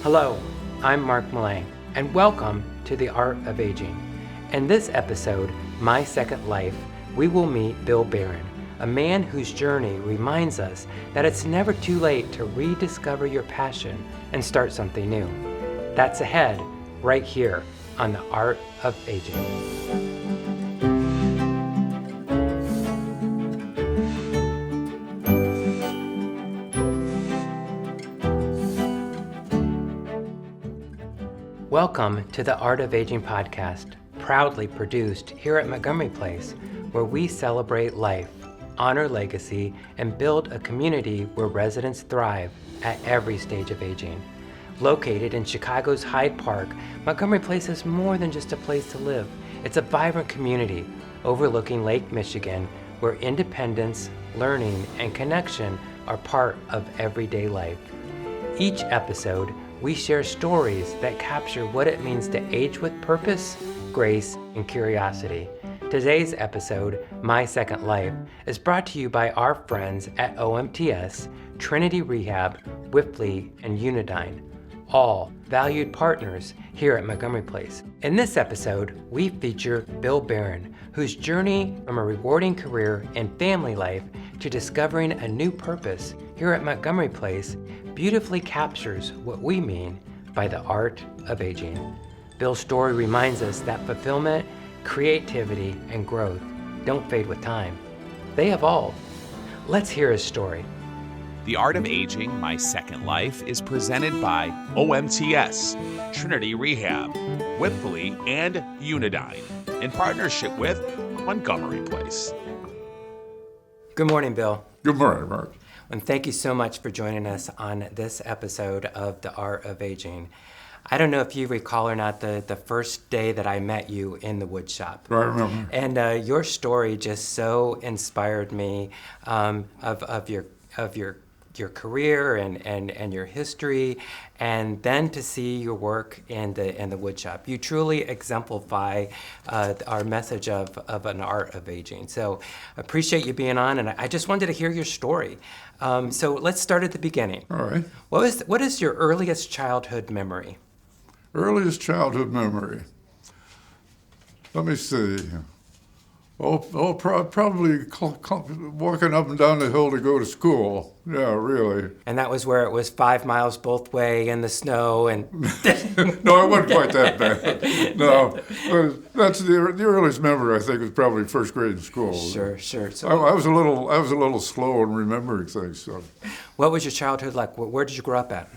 Hello, I'm Mark Mullane, and welcome to The Art of Aging. In this episode, My Second Life, we will meet Bill Barron, a man whose journey reminds us that it's never too late to rediscover your passion and start something new. That's ahead, right here on The Art of Aging. Welcome to the Art of Aging podcast, proudly produced here at Montgomery Place, where we celebrate life, honor legacy, and build a community where residents thrive at every stage of aging. Located in Chicago's Hyde Park, Montgomery Place is more than just a place to live. It's a vibrant community overlooking Lake Michigan, where independence, learning, and connection are part of everyday life. Each episode, we share stories that capture what it means to age with purpose, grace, and curiosity. Today's episode, My Second Life, is brought to you by our friends at OMTS, Trinity Rehab, Whiffley, and Unidyne, all valued partners here at Montgomery Place. In this episode, we feature Bill Barron, whose journey from a rewarding career and family life to discovering a new purpose here at Montgomery Place beautifully captures what we mean by the art of aging. Bill's story reminds us that fulfillment, creativity, and growth don't fade with time. They evolve. Let's hear his story. The Art of Aging, My Second Life is presented by OMTS, Trinity Rehab, Whiffley, and Unidyne, in partnership with Montgomery Place. Good morning, Bill. Good morning, Mark. And thank you so much for joining us on this episode of The Art of Aging. I don't know if you recall or not the first day that I met you in the wood shop. I remember. And your story just so inspired me of your career and your history, and then to see your work in the wood shop. You truly exemplify our message of an art of aging. So appreciate you being on, and I just wanted to hear your story. So let's start at the beginning. All right. What is your earliest childhood memory? Earliest childhood memory. Let me see. Probably walking up and down the hill to go to school. Yeah, really. And that was where it was 5 miles both way in the snow and... No, it wasn't quite that bad. No, that's the earliest memory. I think was probably first grade in school. Sure. So, I was a little slow in remembering things. So. What was your childhood like? Where did you grow up at?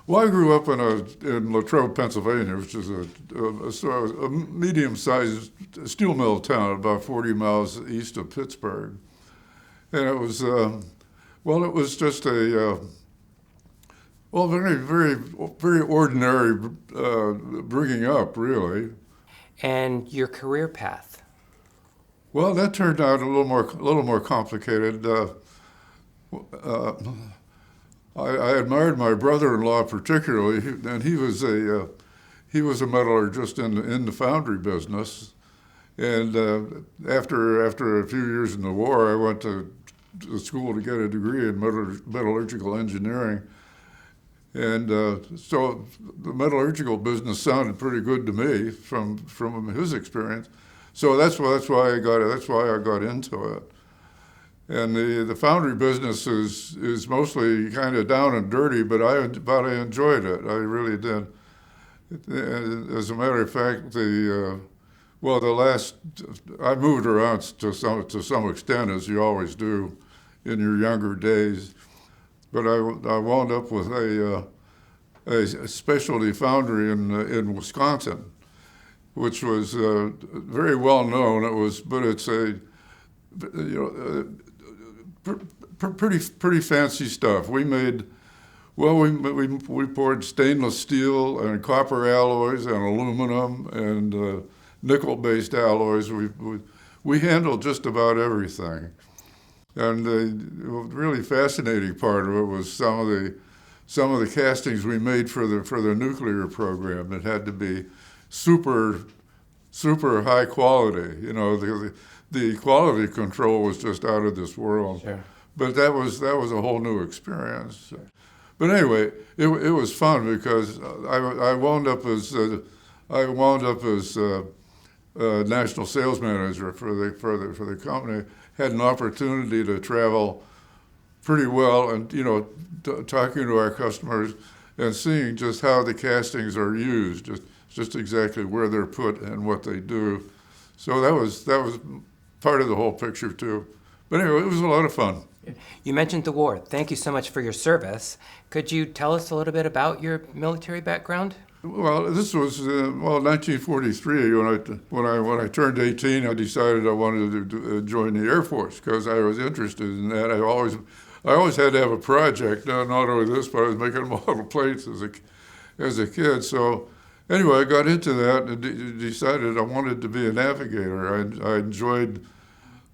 Well, I grew up in Latrobe, Pennsylvania, which is a medium-sized steel mill town about 40 miles east of Pittsburgh. And it was, it was just a, very, very, very ordinary bringing up, really. And your career path? Well, that turned out a little more complicated. I admired my brother-in-law particularly, and he was a metallurgist in the foundry business. And after a few years in the war, I went to school to get a degree in metallurgical engineering. And so the metallurgical business sounded pretty good to me from his experience. So that's why I got into it. And the foundry business is mostly kind of down and dirty, but I enjoyed it. I really did. As a matter of fact, I moved around to some extent, as you always do in your younger days. But I wound up with a specialty foundry in Wisconsin, which was very well known. It's a pretty fancy stuff. We made, we poured stainless steel and copper alloys and aluminum and nickel-based alloys. We handled just about everything. And the really fascinating part of it was some of the castings we made for the nuclear program that had to be super high quality. You know, the quality control was just out of this world. Sure. But that was a whole new experience. But anyway, it was fun because I wound up as national sales manager for the company. Had an opportunity to travel pretty well, and talking to our customers and seeing just how the castings are used, just exactly where they're put and what they do. So that was part of the whole picture too. But anyway, it was a lot of fun. You mentioned the war. Thank you so much for your service. Could you tell us a little bit about your military background? Well, this was 1943. When I turned 18, I decided I wanted to join the Air Force because I was interested in that. I always had to have a project. Not only this, but I was making model planes as a kid. So anyway, I got into that and decided I wanted to be a navigator.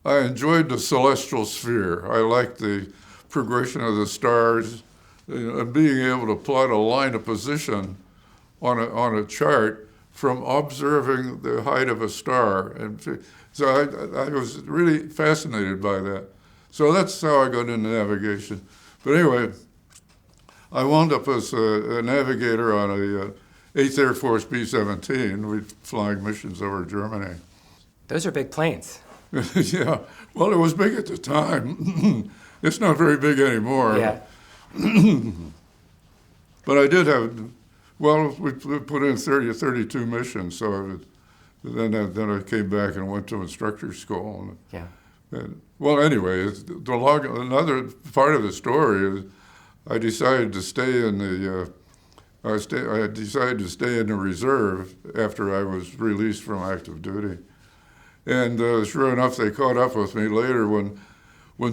I enjoyed the celestial sphere. I liked the progression of the stars, and being able to plot a line of position on a chart from observing the height of a star. And so I was really fascinated by that. So that's how I got into navigation. But anyway, I wound up as a navigator on a 8th Air Force B-17. We're flying missions over Germany. Those are big planes. Yeah, well, it was big at the time. It's not very big anymore. Yeah. But I did have, well, we put in 32 missions, so then I came back and went to instructor school. Yeah. Well, anyway, another part of the story is I decided to stay in the I decided to stay in the reserve after I was released from active duty. And sure enough, they caught up with me later when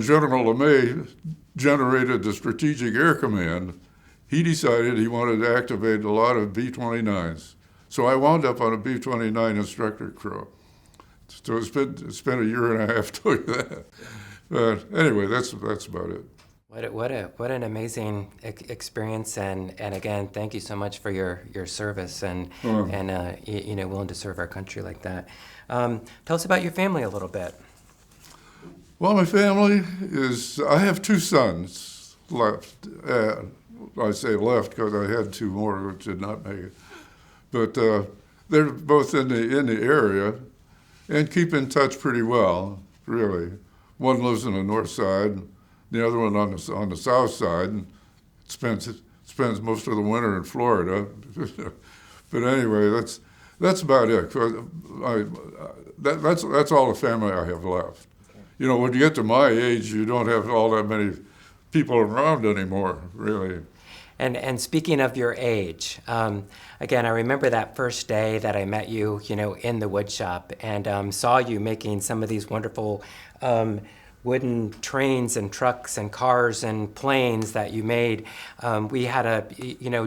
General LeMay generated the Strategic Air Command. He decided he wanted to activate a lot of B-29s. So I wound up on a B-29 instructor crew. So it's been a year and a half doing that. But anyway, that's about it. What an amazing experience, and again, thank you so much for your service and willing to serve our country like that. Tell us about your family a little bit. Well, my family I have two sons left. I say left because I had two more which did not make it. But they're both in the area and keep in touch pretty well, really. One lives on the north side, the other one on the south side, and spends most of the winter in Florida. But anyway, that's about it. That's all the family I have left. You know, when you get to my age, you don't have all that many people around anymore, really. And speaking of your age, again, I remember that first day that I met you, in the wood shop and saw you making some of these wonderful wooden trains and trucks and cars and planes that you made. We had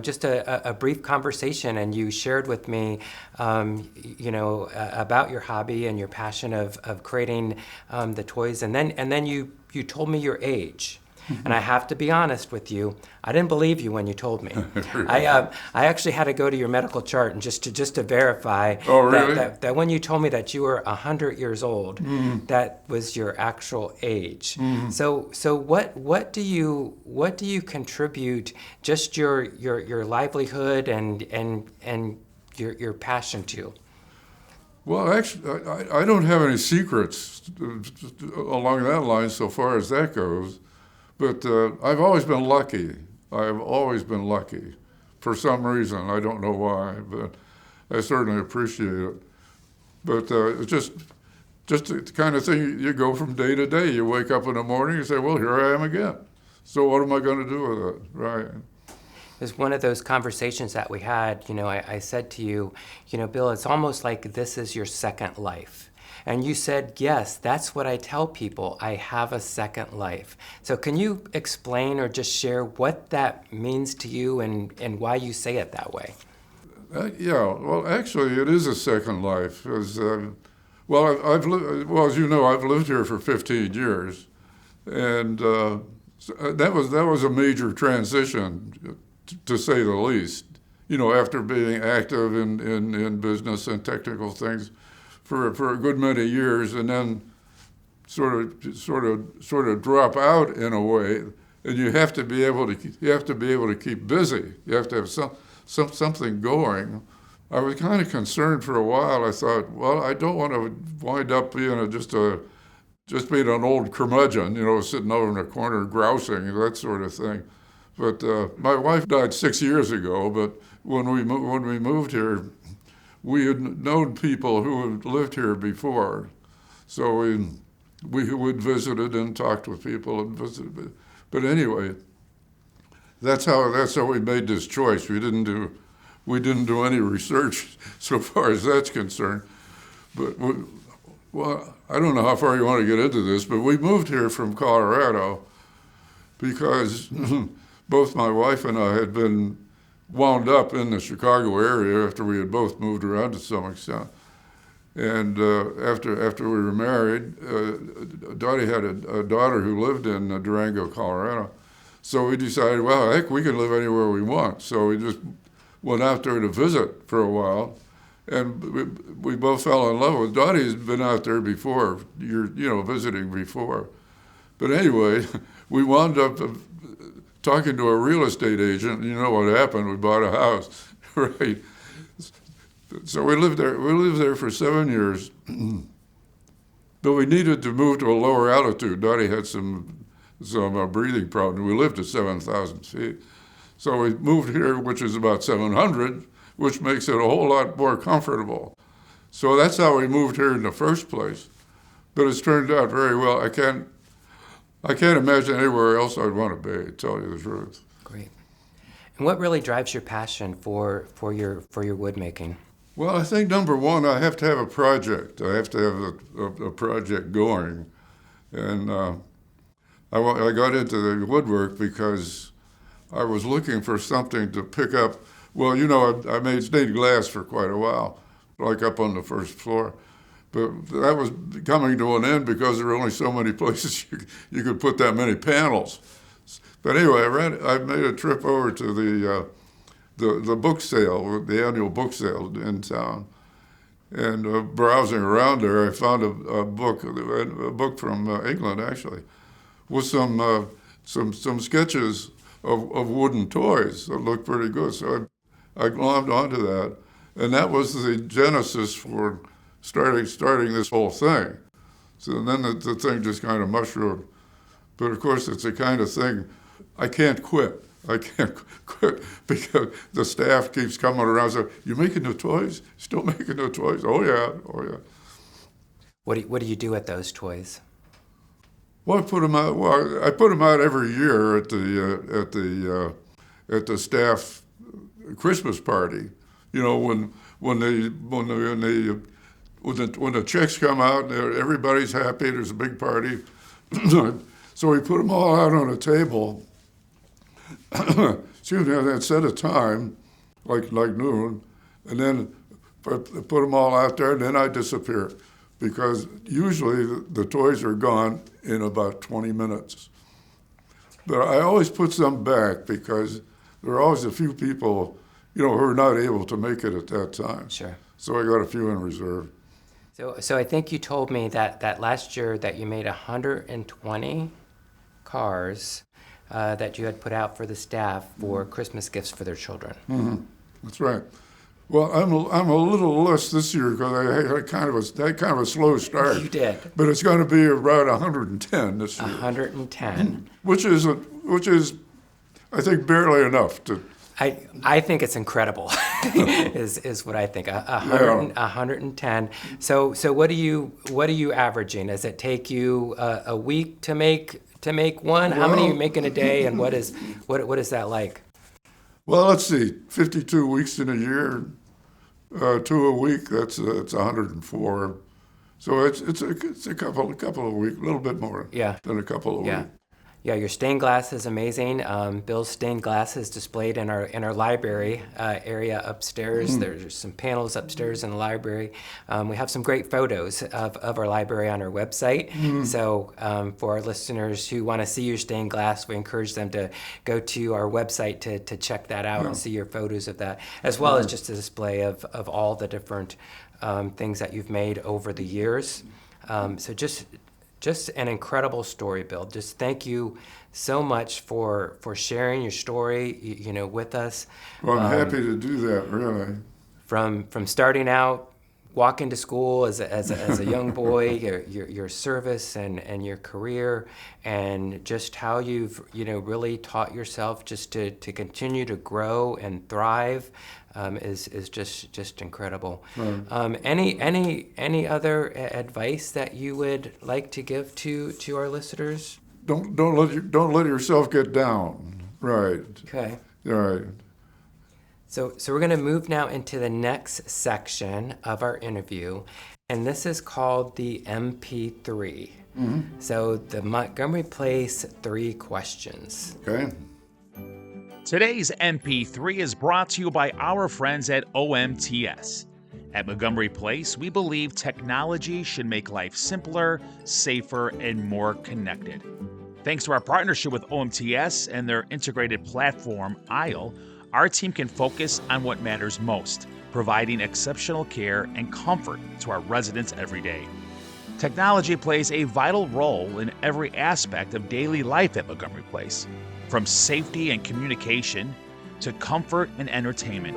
just a brief conversation, and you shared with me, about your hobby and your passion of creating the toys, and then you told me your age. And I have to be honest with you, I didn't believe you when you told me. I actually had to go to your medical chart and just to verify that when you told me that you were 100 years old, that was your actual age. So what do you contribute, just your livelihood and your passion to? Well, actually, I don't have any secrets along that line so far as that goes. But I've always been lucky. I've always been lucky. For some reason, I don't know why, but I certainly appreciate it. But it's just the kind of thing you go from day to day. You wake up in the morning and say, well, here I am again. So what am I going to do with it, right? It was one of those conversations that we had. I said to you, Bill, it's almost like this is your second life. And you said, yes, that's what I tell people. I have a second life. So can you explain or just share what that means to you and why you say it that way? Yeah, well, actually, it is a second life. As you know, I've lived here for 15 years. And that was a major transition, to say the least. After being active in business and technical things for a good many years, and then sort of drop out in a way and you have to be able to keep busy. You have to have something going. I was kind of concerned for a while. I thought, well, I don't want to wind up being just being an old curmudgeon, sitting over in a corner grousing, that sort of thing. But my wife died 6 years ago. But when we moved here, we had known people who had lived here before, so we would visited and talked with people and visited. But anyway, that's how we made this choice. We didn't do any research so far as that's concerned. But well, I don't know how far you want to get into this, but we moved here from Colorado because both my wife and I had been wound up in the Chicago area after we had both moved around to some extent. And after we were married, Dottie had a daughter who lived in Durango, Colorado. So we decided, well, heck, we can live anywhere we want. So we just went out there to visit for a while. And we both fell in love with Dottie. Has been out there before, visiting before. But anyway, we wound up talking to a real estate agent. You know what happened? We bought a house, right? So we lived there for 7 years. But we needed to move to a lower altitude. Dottie had some breathing problems. We lived at 7,000 feet. So we moved here, which is about 700, which makes it a whole lot more comfortable. So that's how we moved here in the first place. But it's turned out very well. I can't imagine anywhere else I'd want to be, to tell you the truth. Great. And what really drives your passion for your wood making? Well, I think number one, I have to have a project. I have to have a project going. And I got into the woodwork because I was looking for something to pick up. Well, I made stained glass for quite a while, like up on the first floor. But that was coming to an end because there were only so many places you could put that many panels. But anyway, I made a trip over to the book sale, the annual book sale in town. And browsing around there, I found a book from England, actually, with some sketches of wooden toys that looked pretty good. So I glommed onto that, and that was the genesis for starting this whole thing. So then the thing just kind of mushroomed. But of course, it's the kind of thing I can't quit. I can't quit because the staff keeps coming around and saying, "You making the toys? Still making the toys? Oh yeah." What do you do with those toys? Well, I put them out. Well, I put them out every year at the staff Christmas party. When the checks come out, everybody's happy. There's a big party, so we put them all out on a table. Excuse me. And set a time, like noon, and then put them all out there. And then I disappear, because usually the toys are gone in about 20 minutes. But I always put some back because there are always a few people, who are not able to make it at that time. Sure. So I got a few in reserve. So I think you told me that last year that you made 120 cars that you had put out for the staff for Christmas gifts for their children. Mm-hmm. That's right. Well, I'm a little less this year because I had kind of a slow start. You did. But it's going to be about 110 this year. 110. Which is, I think, barely enough to. I think it's incredible. is what I think. 110. So what are you averaging? Does it take you a week to make one? How many are you making a day, and what is that like? Well, let's see. 52 weeks in a year, 2 a week. That's 104. So it's a couple of weeks, a little bit more than a couple of weeks. Yeah, your stained glass is amazing. Bill's stained glass is displayed in our library area upstairs. There's some panels upstairs in the library. We have some great photos of our library on our website. So for our listeners who want to see your stained glass, we encourage them to go to our website to check that out and see your photos of that, as well as just a display of all the different things that you've made over the years. So just just an incredible story, Bill. Just thank you so much for sharing your story, with us. Well, I'm happy to do that, really. From starting out, walking to school as a young boy, your service and your career, and just how you've really taught yourself just to continue to grow and thrive, is just incredible. Right. Any other advice that you would like to give to our listeners? Don't let yourself get down. Right. Okay. All right. So we're going to move now into the next section of our interview, and this is called the MP3. Mm-hmm. So the Montgomery Place 3 questions. Okay. Today's MP3 is brought to you by our friends at OMTS. At Montgomery Place, we believe technology should make life simpler, safer, and more connected. Thanks to our partnership with OMTS and their integrated platform, Aisle, our team can focus on what matters most, providing exceptional care and comfort to our residents every day. Technology plays a vital role in every aspect of daily life at Montgomery Place, from safety and communication to comfort and entertainment.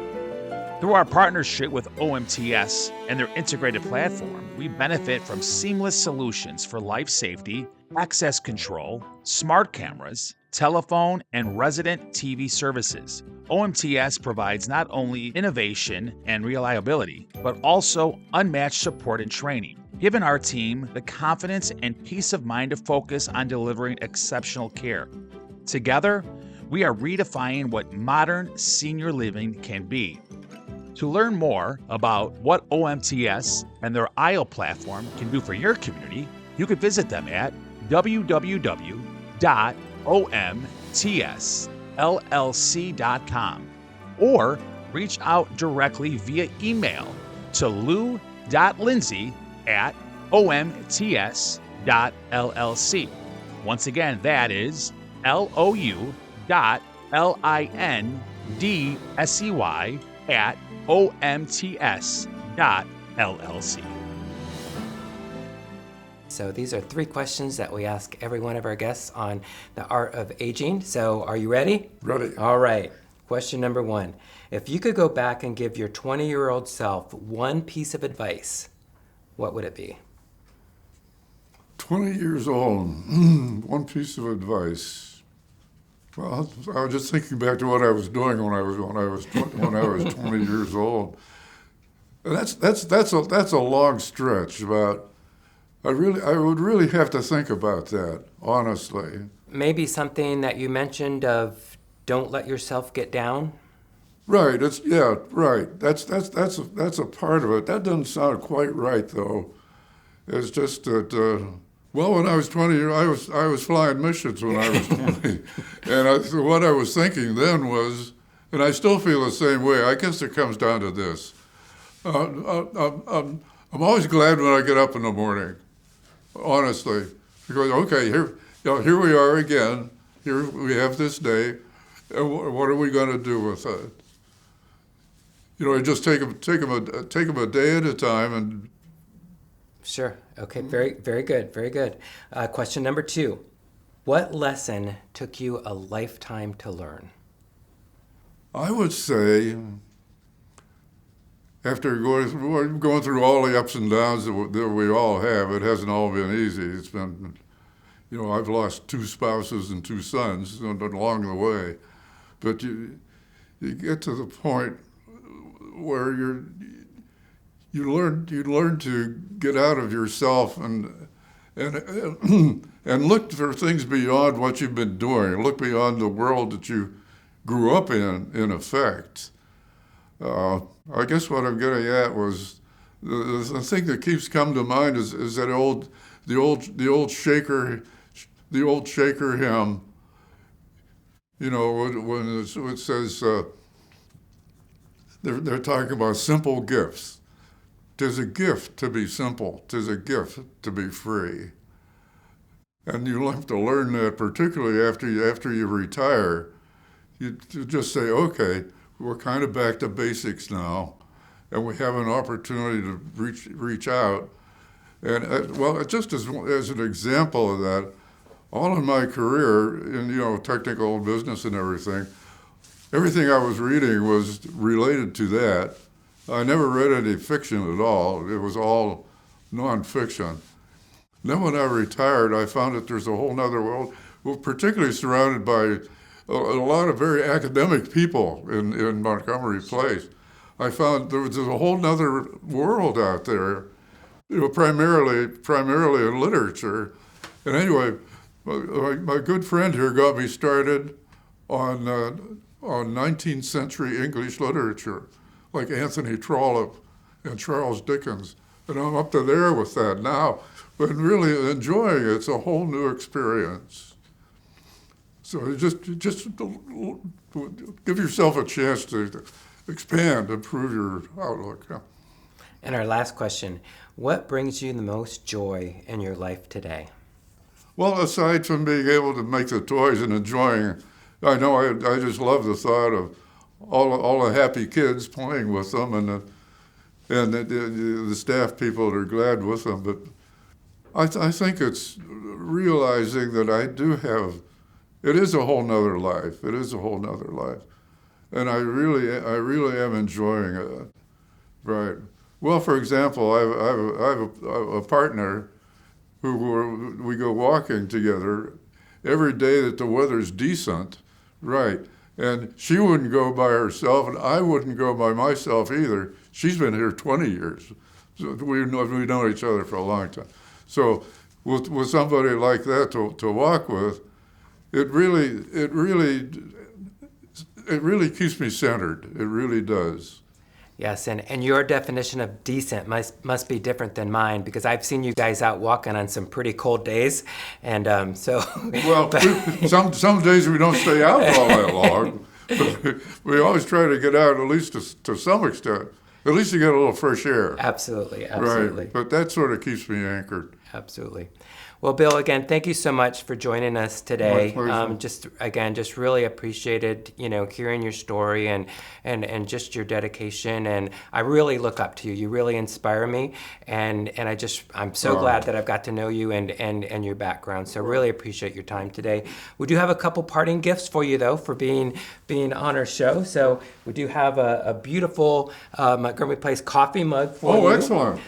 Through our partnership with OMTS and their integrated platform, we benefit from seamless solutions for life safety, access control, smart cameras, telephone, and resident TV services. OMTS provides not only innovation and reliability, but also unmatched support and training, giving our team the confidence and peace of mind to focus on delivering exceptional care. Together, we are redefining what modern senior living can be. To learn more about what OMTS and their Aisle platform can do for your community, you can visit them at www.omtsllc.com or reach out directly via email to lou.lindsay@omts.llc. Once again, that is lou.lindsay@omts.llc. So these are 3 questions that we ask every one of our guests on the art of aging. So are you ready? Ready. All right. Question number 1. If you could go back and give your 20-year-old self one piece of advice, what would it be? 20 years old. One piece of advice. Well, I was just thinking back to what I was doing when I was 20 years old. And that's a long stretch, but I would really have to think about that, honestly. Maybe something that you mentioned of don't let yourself get down. Right. Right. That's a part of it. That doesn't sound quite right, though. It's just that. Well, when I was 20, I was flying missions when I was 20, and so what I was thinking then was, and I still feel the same way. I guess it comes down to this. I'm always glad when I get up in the morning, honestly, because okay, here we are again. Here we have this day, and what are we going to do with it? Just take them a day at a time and. Sure. Okay. Very, very good. Very good. Question number 2. What lesson took you a lifetime to learn? I would say, after going through all the ups and downs that we all have, it hasn't all been easy. It's been, I've lost 2 spouses and 2 sons along the way. But you get to the point where you learn to get out of yourself and look for things beyond what you've been doing. Look beyond the world that you grew up in effect. I guess what I'm getting at was the thing that keeps coming to mind is that the old shaker hymn. When it says they're talking about simple gifts. 'Tis a gift to be simple. 'Tis a gift to be free. And you'll have to learn that, particularly after you retire. You just say, okay, we're kind of back to basics now, and we have an opportunity to reach out And well, just as an example of that, all in my career in technical business and everything I was reading was related to that. I never read any fiction at all. It was all nonfiction. Then when I retired, I found that there's a whole nother world, well, particularly surrounded by a lot of very academic people in Montgomery Place. I found there was a whole nother world out there, primarily in literature. And anyway, my good friend here got me started on 19th century English literature, like Anthony Trollope and Charles Dickens. And I'm up to there with that now, but really enjoying it. It's a whole new experience. So just give yourself a chance to expand, improve your outlook. Yeah. And our last question, what brings you the most joy in your life today? Well, aside from being able to make the toys and enjoying, I know I just love the thought of all the happy kids playing with them and the staff people that are glad with them. But I think it's realizing that it is a whole nother life. It is a whole nother life. And I really am enjoying it. Right. Well, for example, I have a partner who we go walking together every day that the weather's decent. Right. And she wouldn't go by herself, and I wouldn't go by myself either. She's been here 20 years. So we know each other for a long time. So with somebody like that to walk with, it really keeps me centered. It really does. Yes, and your definition of decent must be different than mine, because I've seen you guys out walking on some pretty cold days, and so. Well, some days we don't stay out all that long, but we always try to get out at least to some extent. At least you get a little fresh air. Absolutely. Right, but that sort of keeps me anchored. Absolutely. Well, Bill, again, thank you so much for joining us today. My pleasure. Just really appreciated, hearing your story and just your dedication. And I really look up to you. You really inspire me. And I'm so glad that I've got to know you and your background. So really appreciate your time today. We do have a couple parting gifts for you, though, for being on our show. So we do have a beautiful Montgomery Place coffee mug for you. Oh, excellent.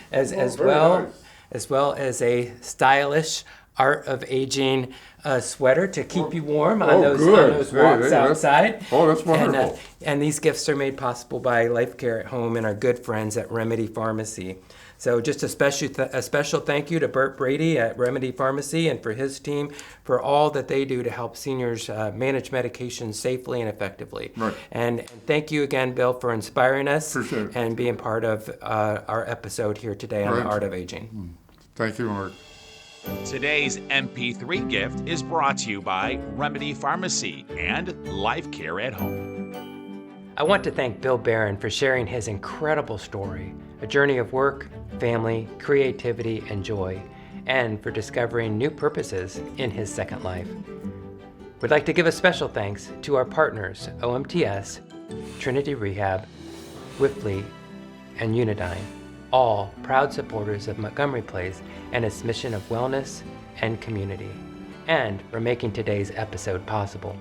As well as a stylish Art of Aging sweater to keep you warm on those walks outside. That's wonderful. And these gifts are made possible by Life Care at Home and our good friends at Remedy Pharmacy. So just a special thank you to Bert Brady at Remedy Pharmacy and for his team for all that they do to help seniors manage medication safely and effectively. Right. And thank you again, Bill, for inspiring us Appreciate it. and being part of our episode here today on the Art of Aging. Thank you, Mark. Today's MP3 gift is brought to you by Remedy Pharmacy and Life Care at Home. I want to thank Bill Barron for sharing his incredible story, a journey of work, family, creativity, and joy, and for discovering new purposes in his second life. We'd like to give a special thanks to our partners, OMTS, Trinity Rehab, Whiffley, and Unidyne, all proud supporters of Montgomery Place and its mission of wellness and community, and for making today's episode possible.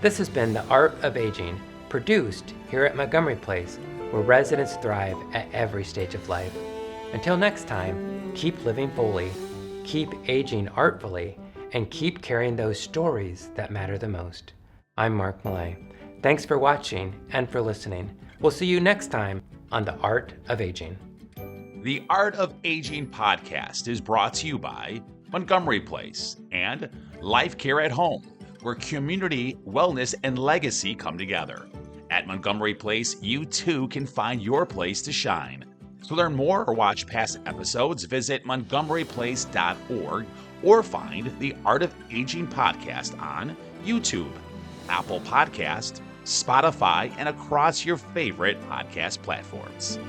This has been The Art of Aging, produced here at Montgomery Place, where residents thrive at every stage of life. Until next time, keep living fully, keep aging artfully, and keep carrying those stories that matter the most. I'm Mark Millay. Thanks for watching and for listening. We'll see you next time on The Art of Aging. The Art of Aging podcast is brought to you by Montgomery Place and Life Care at Home, where community, wellness, and legacy come together. At Montgomery Place, you too can find your place to shine. To learn more or watch past episodes, visit montgomeryplace.org or find the Art of Aging podcast on YouTube, Apple Podcast, Spotify, and across your favorite podcast platforms.